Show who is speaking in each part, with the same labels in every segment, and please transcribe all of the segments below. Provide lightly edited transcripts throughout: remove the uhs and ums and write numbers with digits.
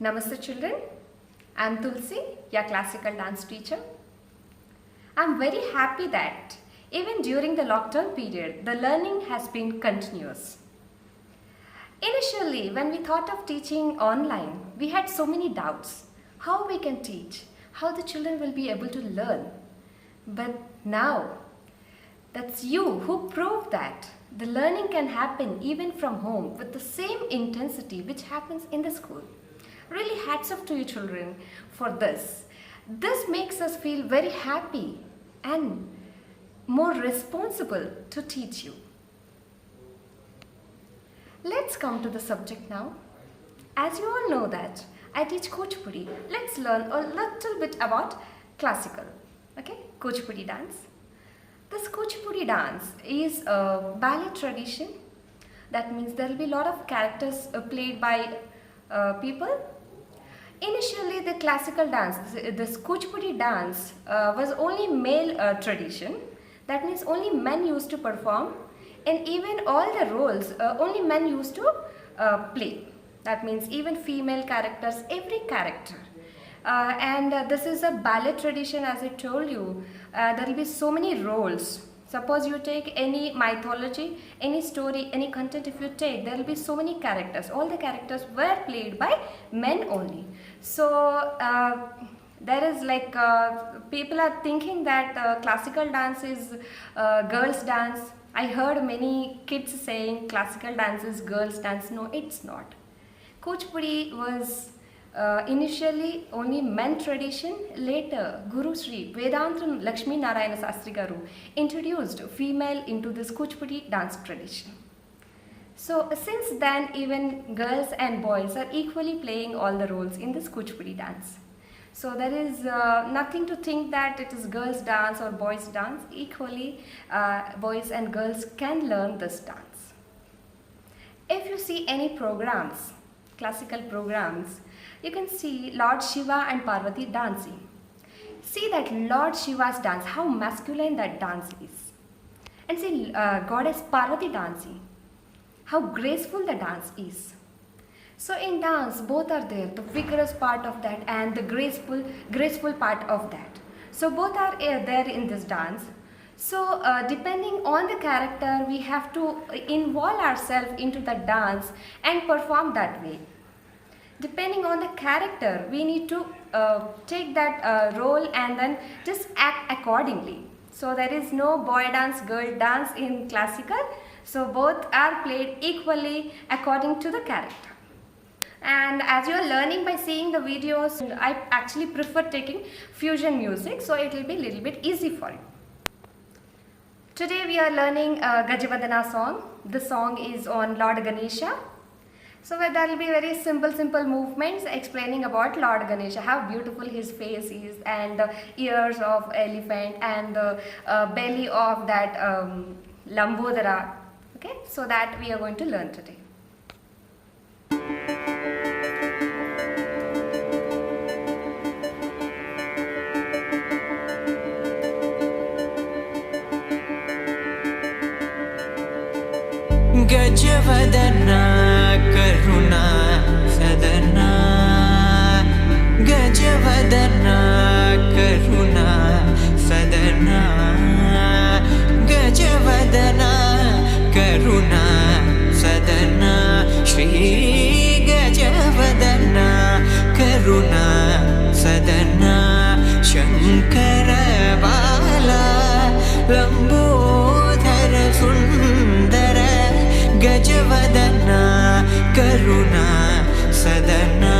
Speaker 1: Namaste children, I am Tulsi, your classical dance teacher. I am very happy that even during the lockdown period, the learning has been continuous. Initially, when we thought of teaching online, we had so many doubts. How we can teach, how the children will be able to learn. But now, that's you who proved that the learning can happen even from home with the same intensity which happens in the school. Really hats off to you children for this. This makes us feel very happy and more responsible to teach you. Let's come to the subject now. As you all know that I teach Kuchipudi, let's learn a little bit about classical, okay, Kuchipudi dance. This Kuchipudi dance is a ballet tradition. That means there will be a lot of characters played by people. Initially, the classical dance, this Kuchipudi dance was only male tradition. That means only men used to perform, and even all the roles only men used to play. That means even female characters, every character. This is a ballet tradition, as I told you. There will be so many roles. Suppose you take any mythology, any story, any content, if you take, there will be so many characters. All the characters were played by men only. So there is like people are thinking that classical dance is girls dance. I heard many kids saying classical dance is girls dance. No, it's not. Kuchipudi was initially only men tradition. Later, Guru Sri Vedantam Lakshmi Narayana Sastri Garu introduced female into this Kuchipudi dance tradition. So since then, even girls and boys are equally playing all the roles in this Kuchipudi dance. So there is nothing to think that it is girls dance or boys dance. Equally, boys and girls can learn this dance. If you see any programs, classical programs, you can see Lord Shiva and Parvati dancing. See that Lord Shiva's dance, how masculine that dance is. And see Goddess Parvati dancing, how graceful the dance is. So in dance, both are there, the vigorous part of that and the graceful part of that. So both are there in this dance. So depending on the character, we have to involve ourselves into the dance and perform that way. Depending on the character, we need to take that role and then just act accordingly. So there is no boy dance, girl dance in classical. So both are played equally according to the character. And as you are learning by seeing the videos, I actually prefer taking fusion music, so it will be a little bit easy for you. Today we are learning Gajavadana song. The song is on Lord Ganesha. So there will be very simple movements explaining about Lord Ganesha, how beautiful his face is, and the ears of elephant and the belly of that Lambodara. Okay, so that we are going to learn today.
Speaker 2: Gajavadana Karuna Sadana Gajavadana Karuna Sadana Gajavadana Karuna Sadana Shri Gajavadana Karuna Sadana Shankara Bala Lambodhara Sundara Gajavadana Karuna Sadana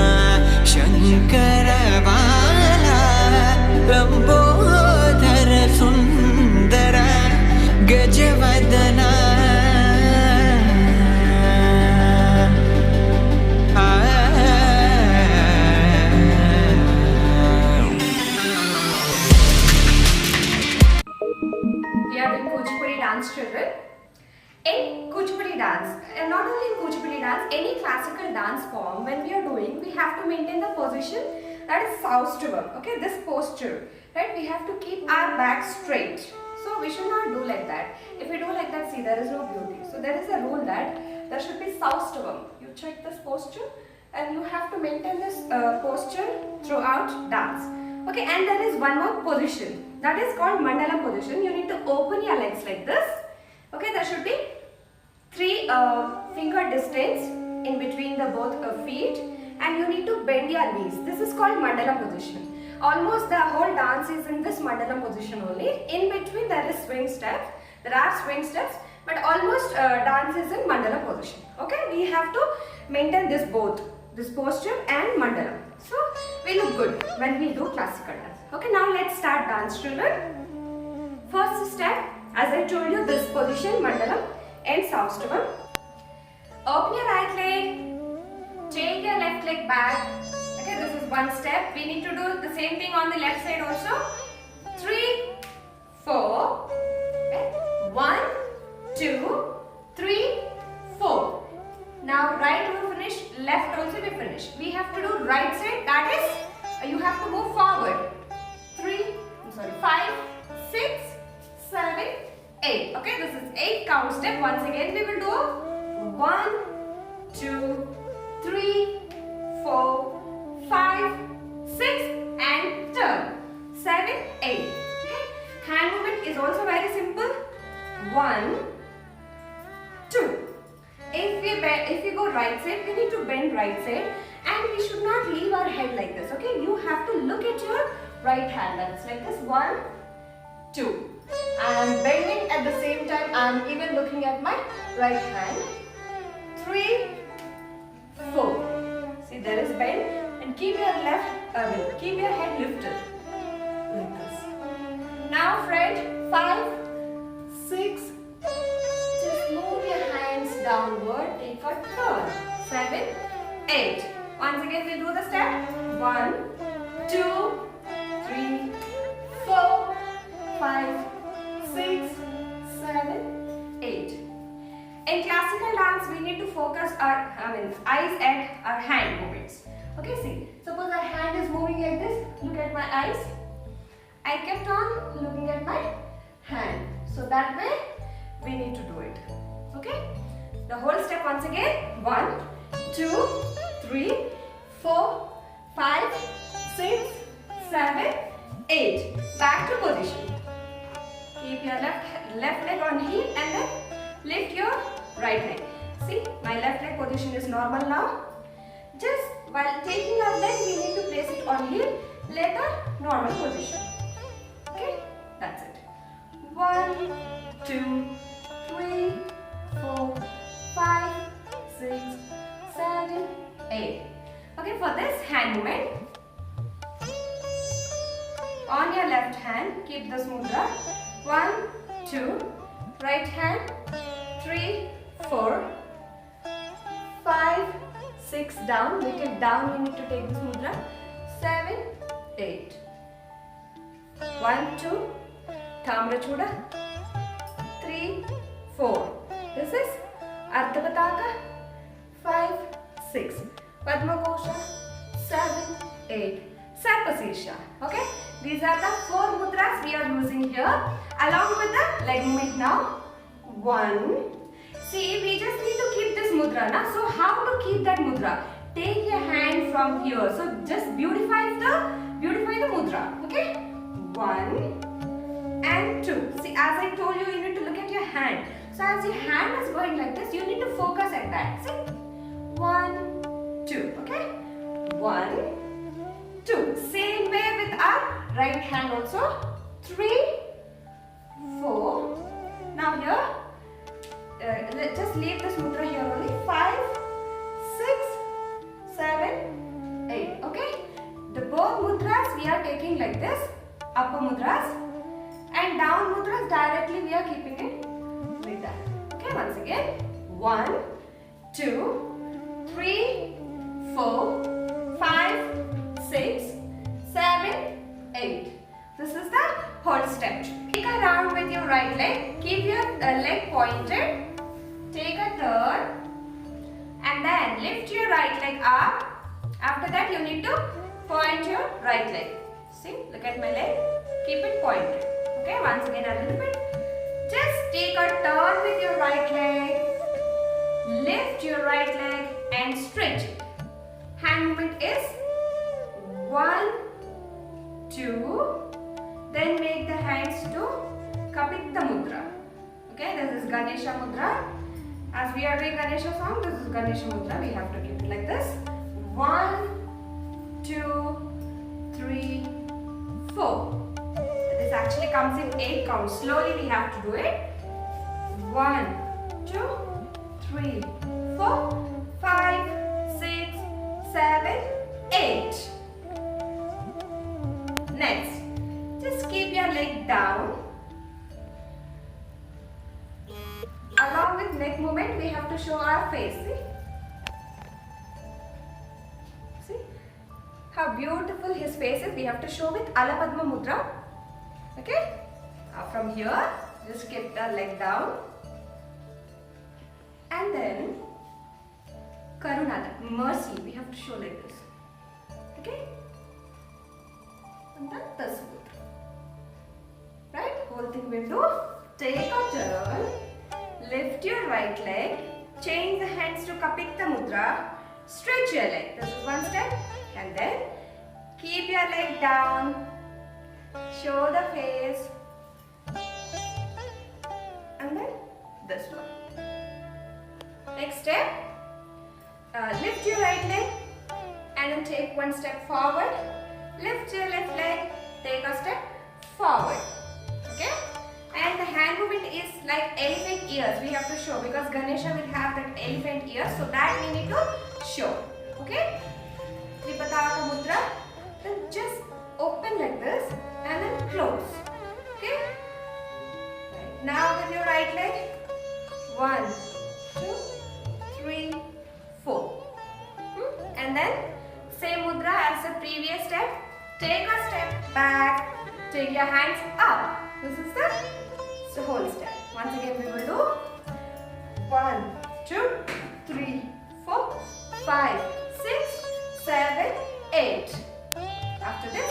Speaker 2: Shankara Bala Lambodhara Sundara Gajavadana
Speaker 1: We are doing Kuchipudi dance, children. In Kuchipudi dance, and not only in Kuchipudi dance, any classical dance form, when we are doing, we have to maintain the position that is Saustavam, okay, this posture, right? We have to keep our back straight. So we should not do like that. If we do like that, see, there is no beauty. So there is a rule that there should be Saustavam. You check this posture, and you have to maintain this posture throughout dance. Okay, and there is one more position that is called Mandala position. You need to open your legs like this. Okay, there should be 3 finger distance in between the both feet, and you need to bend your knees. This is called Mandala position. Almost the whole dance is in this Mandala position only. In between there is swing steps. There are swing steps, but almost dance is in Mandala position. Okay, we have to maintain this both, this posture and Mandala. So we look good when we do classical dance. Okay, now let's start dance, children. First step, as I told you, this position Mandalam and Saustavam. Open your right leg, take your left leg back. Okay, this is one step. We need to do the same thing on the left side also. 3, 4. Okay. 1, 2, 3, 4. Now right we finish, left also we finish. We have to do right side, that is you have to move forward. 5, 6, 7, 8. Okay, this is 8 count step. Once again we will do 1, 2, 3, 4, 5, 6 and turn. 7, 8. Okay. Hand movement is also very simple. 1, 2. If we go right side, we need to bend right side, and we should not leave our head like this. Okay, you have to look at your right hand. That's like this. 1, 2. I am bending at the same time. I am even looking at my right hand. 3, 4. See, there is bend, and keep your keep your head lifted like this. Now, friend, 5, 6. Just move your hands downward. Take a turn. 7, 8. Once again, we do the step. 1, 2, 3, 4, 5, 6, 7, 8. In classical dance, we need to focus our eyes and our hand movements. Okay, see. Suppose our hand is moving like this. Look at my eyes. I kept on looking at my hand. So that way, we need to do it. Okay. The whole step once again. 1, 2, 3, 4, 5, 6, 7, 8. Back to position. Keep your left leg on heel and then lift your right leg. See, my left leg position is normal now. Just while taking our leg, we need to place it on heel. Later, normal position. Okay, that's it. 1, 2, 3, 4, 5, 6, 7, 8. Okay, for this hand movement, on your left hand, keep this mudra. 1, 2, right hand, 3, 4, 5, 6 down, little down we need to take this mudra. 7, 8. 1, 2, Tamra Chuda. 3, 4. This is Ardha Pataka. 5, 6. Padma Kosha. 7, 8. Sarpasisha. Okay? These are the 4 mudras we are using here along with the leg movement now. 1. See, we just need to keep this mudra now. So how to keep that mudra? Take your hand from here. So just beautify the mudra. Okay? 1 and 2. See, as I told you, you need to look at your hand. So as your hand is going like this, you need to focus at that. See? 1, 2. Okay? 1, 2. Same way with our right hand also. 3, 4. Now here, just leave this mudra here only. 5, 6, 7, 8. Okay? The both mudras we are taking like this. Upper mudras. And down mudras directly we are keeping it like that. Okay, once again. 1, 2, 3, 4, 5, 6, 7, 8. This is the whole step. Take a round with your right leg. Keep your leg pointed. Take a turn. And then lift your right leg up. After that you need to point your right leg. See, look at my leg. Keep it pointed. Okay, once again a little bit. Just take a turn with your right leg. Lift your right leg and stretch it. hand movement is 1, 2, then make the hands to Kapita Mudra. Okay, this is Ganesha Mudra. As we are doing Ganesha song, this is Ganesha Mudra. We have to keep it like this. 1, 2, 3, 4. This actually comes in 8 counts. Slowly we have to do it. 1, 2, 3, 4, 5, 6, 7, 8. Next, just keep your leg down. Along with neck movement, we have to show our face. See? See how beautiful his face is. We have to show with Alapadma Mudra. Okay? From here, just keep the leg down. And then Karuna, mercy, we have to show like this. Okay? And then this mudra. Right? Whole thing we'll do. Take a turn. Lift your right leg. Change the hands to Kapita Mudra. Stretch your leg. This is one step. And then keep your leg down. Show the face. And then this one. Next step. Lift your right leg and then take one step forward. Lift your left leg, take a step forward. Okay? And the hand movement is like elephant ears. We have to show because Ganesha will have that elephant ears. So that we need to show. Okay? Tripataka Mudra. Then just open like this and then close. Okay? Right. Now with your right leg. 1, 2, 3, 4. And then same mudra as the previous step. Take a step back. Take your hands up. This is the whole step. Once again we will do 1, 2, 3, 4, 5, 6, 7, 8. After this,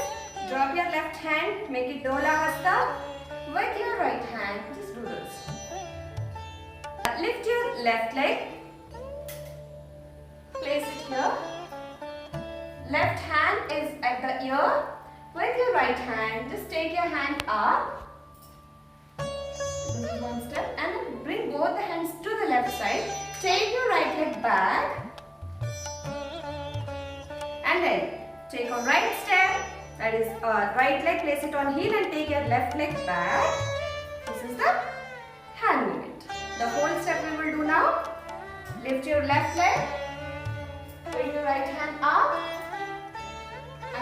Speaker 1: drop your left hand. Make it Dola Hasta. With your right hand, just do this. Lift your left leg. Place it here. Left hand is at the ear. With your right hand, just take your hand up. This is one step. And then bring both the hands to the left side. Take your right leg back. And then take a right step. That is right leg. Place it on heel and take your left leg back. This is the hand movement. The whole step we will do now. Lift your left leg. Bring your right hand up.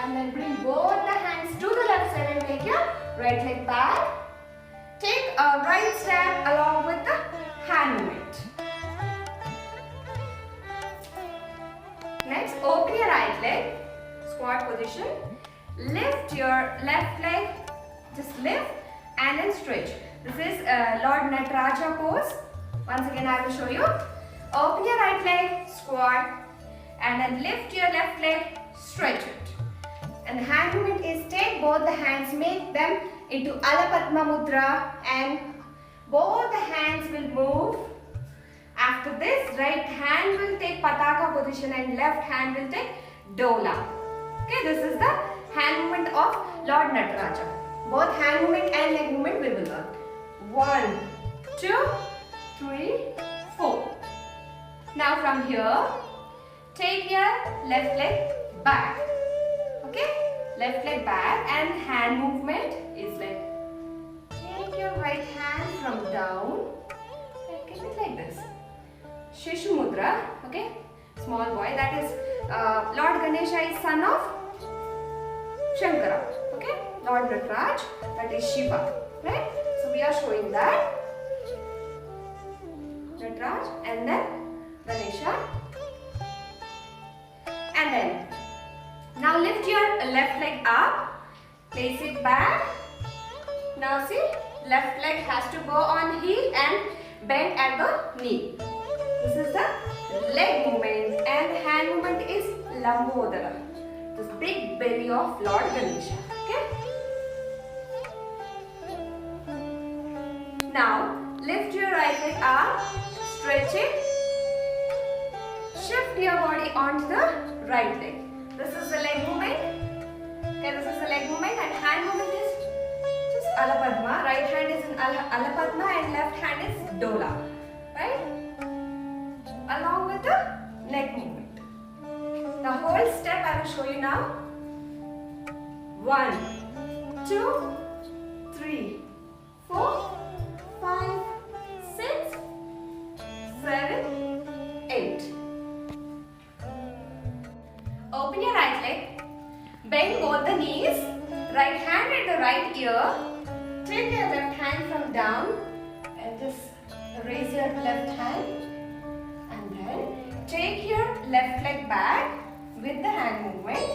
Speaker 1: And then bring both the hands to the left side and take your right leg back. Take a right step along with the hand movement. Next, open your right leg, squat position. Lift your left leg, just lift and then stretch. This is Lord Nataraja pose. Once again I will show you. Open your right leg, squat and then lift your left leg, stretch it. And the hand movement is take both the hands, make them into Alapadma Mudra and both the hands will move. After this, right hand will take Pataka position and left hand will take Dola. Okay, this is the hand movement of Lord Nataraja. Both hand movement and leg movement we will learn. 1, 2, 3, 4. Now from here, take your left leg back. Okay, left leg back and hand movement is like take your right hand from down and keep it like this. Shishu Mudra, okay, small boy, that is Lord Ganesha is son of Shankara, okay, Lord Nataraj, that is Shiva, right? So we are showing that Nataraj and then Ganesha and then now lift your left leg up, place it back. Now see, left leg has to go on heel and bend at the knee. This is the leg movement and the hand movement is Lambodara. This big belly of Lord Ganesha. Okay? Now lift your right leg up, stretch it, shift your body onto the right leg. This is the leg movement. Okay, this is the leg movement, and hand movement is just Ala Padma. Right hand is in Ala Padma and left hand is Dola. Right? Along with the neck movement. The whole step I will show you now. 1, 2, 3, 4, 5, 6, 7, 8. Open your right leg. Bend both the knees. Right hand at the right ear. Take your left hand from down and just raise your left hand. And then take your left leg back with the hand movement.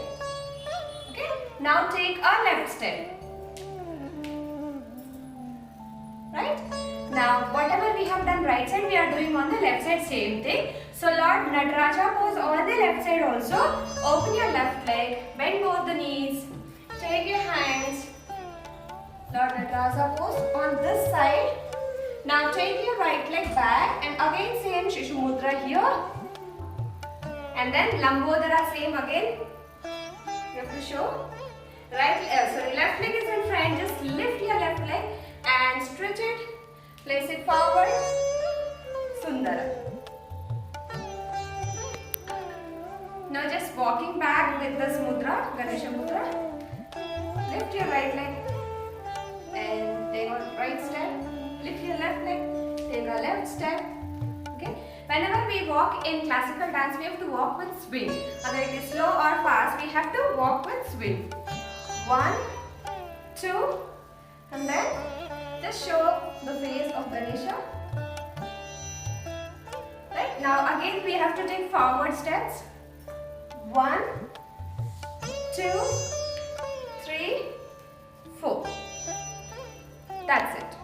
Speaker 1: Okay. Now take a left step. Right? Now whatever we have done right side, we are doing on the left side same thing. So Lord Nataraja pose on the left side also. Open your left leg, bend both the knees, take your hands. Lord Nataraja pose on this side. Now take your right leg back and again same Shishu Mudra here. And then Lambodara same again. You have to show. Left leg is in front. Just lift your left leg and stretch it. Place it forward. Sundara. Now just walking back with this mudra, Ganesha mudra. Lift your right leg and take a right step. Lift your left leg, take a left step. Okay. Whenever we walk in classical dance, we have to walk with swing. Whether it is slow or fast, we have to walk with swing. 1, 2, and then just show the face of Ganesha. Right, now again we have to take forward steps. 1, 2, 3, 4. That's it.